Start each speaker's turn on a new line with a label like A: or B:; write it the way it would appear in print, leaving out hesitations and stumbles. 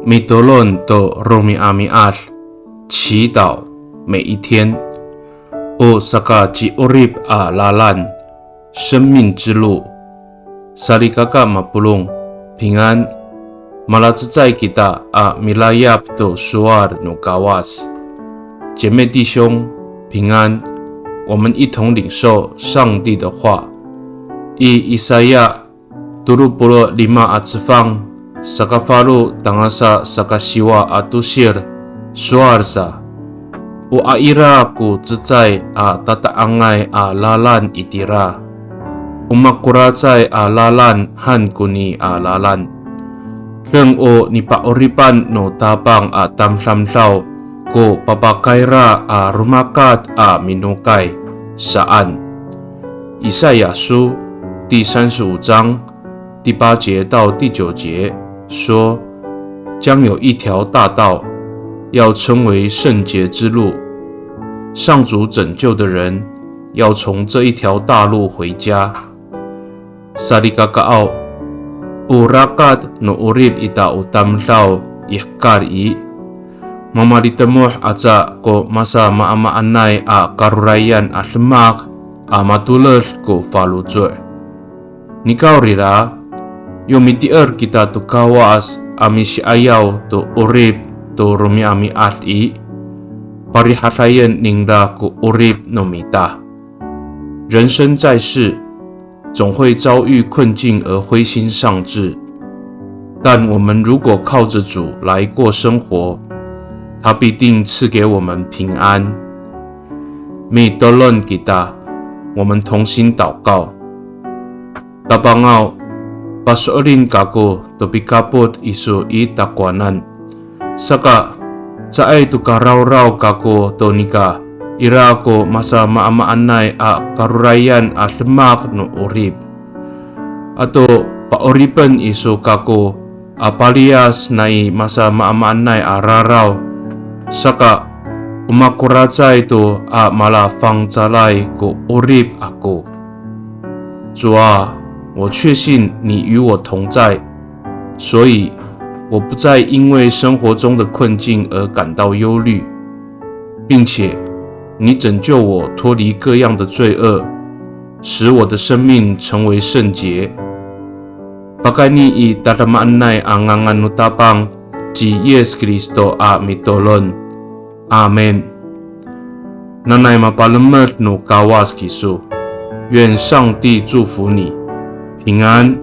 A: 米多伦都罗米阿米阿，祈祷每一天。O saka ji urip a lalan， 生命之路。Saligaka mapulung， 平安。Malazai kita a milayap do suar no gawas， 姐妹弟兄平安。我们一同领受上帝的话。以赛亚25 Sakafalu tangasa sakasiwa atusir suarsa u aira ku zezai a tataangai a lalan itira umakurazai a lalan han kuni a lalan reng o ni paoripan no tabang a tamsamsaw ko papakaira a rumakat a minukai saan。 以赛亚书第35章第8节到第9节说，将有一条大道，要称为圣洁之路。上主拯救的人要从这一条大路回家。Saligakaaw urakad no urib ita utamsaw ihkari mamalitemuh aca ko masa maamaanay a karurayan a semak a matules ko falujue。 Nikaurira Yomitier kita tu kawas amisi ayaw tu urib tu rumi ami ati parihatayen ningda ku urib nomita。 人生在世，总会遭遇困境而灰心丧志，但我们如果靠着主来过生活，他必定赐给我们平安。Mi tolong kita， 我们同心祷告。Tabangaw Pasorin kako to pikapot isu I takwanan. Saka saay to karaw-raw kako to nika ira ko masa maamaanay a karurayan a semak no urib. Ato paoripan isu kako a palias na masa maamaanay a raraw. Saka umakurazay to a malafang zalay ko urib ako. 主啊，我确信你与我同在，所以我不再因为生活中的困境而感到忧虑，并且你拯救我脱离各样的罪恶，使我的生命成为圣洁。Pagani I tatamanay ang nganganutapang ji Yes Kristo a mitolon. Amen。 Nanay mapalamat no kawas kiso， 愿上帝祝福你。平安。